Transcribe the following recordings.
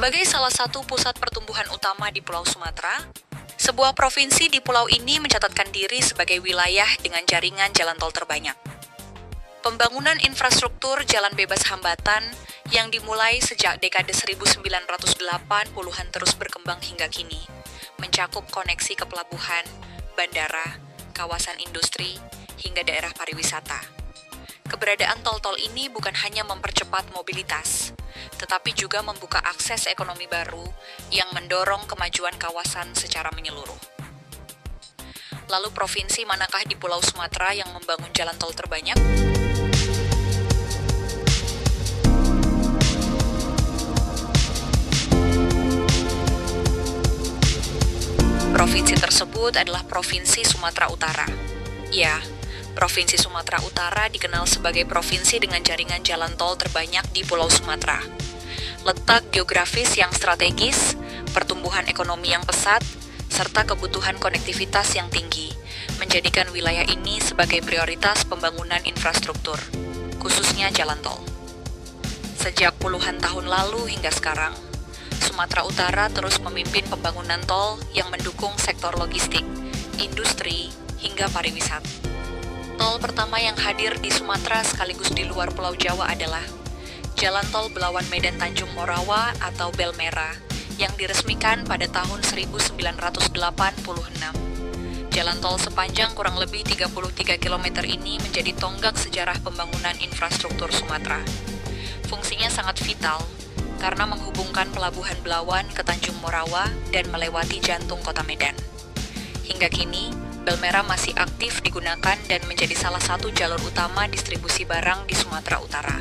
Sebagai salah satu pusat pertumbuhan utama di Pulau Sumatera, sebuah provinsi di pulau ini mencatatkan diri sebagai wilayah dengan jaringan jalan tol terbanyak. Pembangunan infrastruktur jalan bebas hambatan yang dimulai sejak dekade 1980-an terus berkembang hingga kini, mencakup koneksi ke pelabuhan, bandara, kawasan industri, hingga daerah pariwisata. Keberadaan tol-tol ini bukan hanya mempercepat mobilitas, tetapi juga membuka akses ekonomi baru yang mendorong kemajuan kawasan secara menyeluruh. Lalu provinsi manakah di Pulau Sumatera yang membangun jalan tol terbanyak? Provinsi tersebut adalah Provinsi Sumatera Utara. Ya, Provinsi Sumatera Utara dikenal sebagai provinsi dengan jaringan jalan tol terbanyak di Pulau Sumatera. Letak geografis yang strategis, pertumbuhan ekonomi yang pesat, serta kebutuhan konektivitas yang tinggi, menjadikan wilayah ini sebagai prioritas pembangunan infrastruktur, khususnya jalan tol. Sejak puluhan tahun lalu hingga sekarang, Sumatera Utara terus memimpin pembangunan tol yang mendukung sektor logistik, industri, hingga pariwisata. Tol pertama yang hadir di Sumatera sekaligus di luar Pulau Jawa adalah Jalan Tol Belawan Medan Tanjung Morawa atau Belmera yang diresmikan pada tahun 1986. Jalan tol sepanjang kurang lebih 33 km ini menjadi tonggak sejarah pembangunan infrastruktur Sumatera. Fungsinya sangat vital karena menghubungkan Pelabuhan Belawan ke Tanjung Morawa dan melewati jantung kota Medan. Hingga kini, Belmera masih aktif digunakan dan menjadi salah satu jalur utama distribusi barang di Sumatera Utara.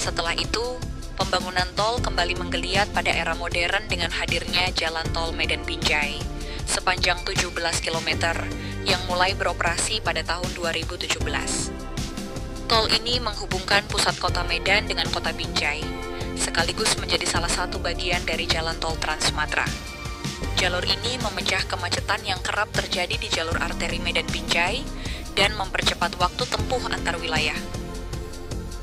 Setelah itu, pembangunan tol kembali menggeliat pada era modern dengan hadirnya Jalan Tol Medan Binjai sepanjang 17 km yang mulai beroperasi pada tahun 2017. Tol ini menghubungkan pusat kota Medan dengan kota Binjai, sekaligus menjadi salah satu bagian dari Jalan Tol Trans Sumatera. Jalur ini memecah kemacetan yang kerap terjadi di jalur arteri Medan Binjai dan mempercepat waktu tempuh antar wilayah.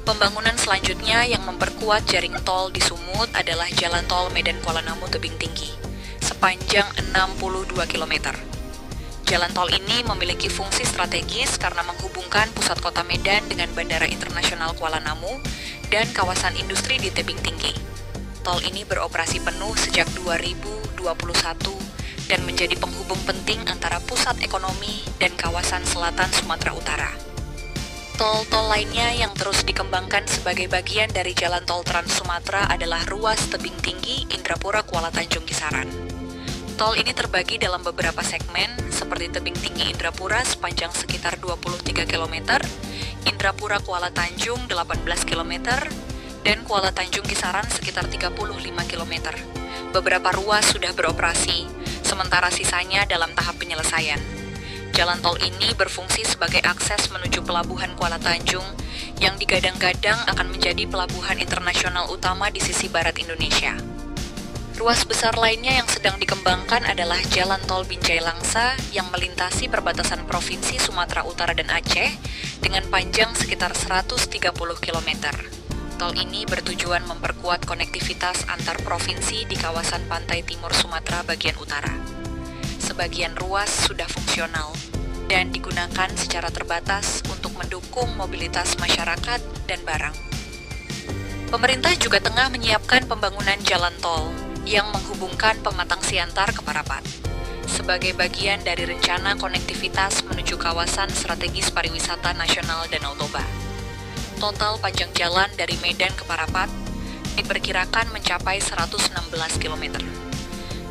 Pembangunan selanjutnya yang memperkuat jaring tol di Sumut adalah Jalan Tol Medan Kuala Namu Tebing Tinggi, sepanjang 62 km. Jalan tol ini memiliki fungsi strategis karena menghubungkan pusat kota Medan dengan Bandara Internasional Kuala Namu dan kawasan industri di tebing tinggi. Tol ini beroperasi penuh sejak 2021 dan menjadi penghubung penting antara pusat ekonomi dan kawasan selatan Sumatera Utara. Tol-tol lainnya yang terus dikembangkan sebagai bagian dari Jalan Tol Trans Sumatera adalah ruas tebing tinggi Indrapura Kuala Tanjung Kisaran. Tol ini terbagi dalam beberapa segmen seperti tebing tinggi Indrapura sepanjang sekitar 23 km, Indrapura Kuala Tanjung 18 km, dan Kuala Tanjung Kisaran sekitar 35 km. Beberapa ruas sudah beroperasi, sementara sisanya dalam tahap penyelesaian. Jalan tol ini berfungsi sebagai akses menuju Pelabuhan Kuala Tanjung yang digadang-gadang akan menjadi pelabuhan internasional utama di sisi barat Indonesia. Ruas besar lainnya yang sedang dikembangkan adalah Jalan Tol Binjai Langsa yang melintasi perbatasan Provinsi Sumatera Utara dan Aceh dengan panjang sekitar 130 km. Tol ini bertujuan memperkuat konektivitas antar provinsi di kawasan pantai timur Sumatera bagian utara. Sebagian ruas sudah fungsional dan digunakan secara terbatas untuk mendukung mobilitas masyarakat dan barang. Pemerintah juga tengah menyiapkan pembangunan jalan tol yang menghubungkan Pematang Siantar ke Parapat sebagai bagian dari rencana konektivitas menuju kawasan strategis pariwisata nasional Danau Toba. Total panjang jalan dari Medan ke Parapat diperkirakan mencapai 116 km.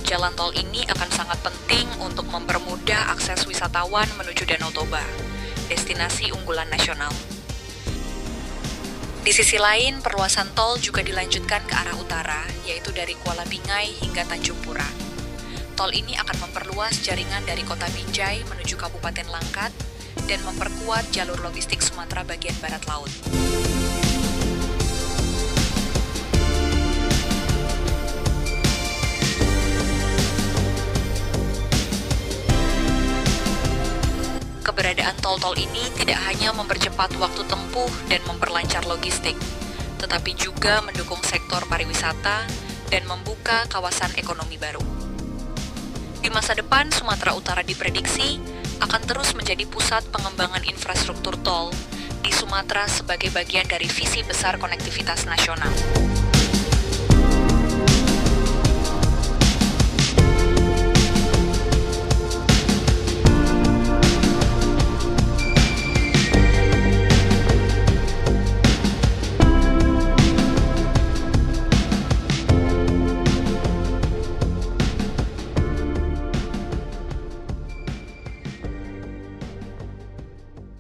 Jalan tol ini akan sangat penting untuk mempermudah akses wisatawan menuju Danau Toba, destinasi unggulan nasional. Di sisi lain, perluasan tol juga dilanjutkan ke arah utara, yaitu dari Kuala Bingai hingga Tanjung Pura. Tol ini akan memperluas jaringan dari kota Binjai menuju Kabupaten Langkat dan memperkuat jalur logistik Sumatera bagian barat laut. Keberadaan tol-tol ini tidak hanya mempercepat waktu tempuh dan memperlancar logistik, tetapi juga mendukung sektor pariwisata dan membuka kawasan ekonomi baru. Di masa depan, Sumatera Utara diprediksi akan terus menjadi pusat pengembangan infrastruktur tol di Sumatera sebagai bagian dari visi besar konektivitas nasional.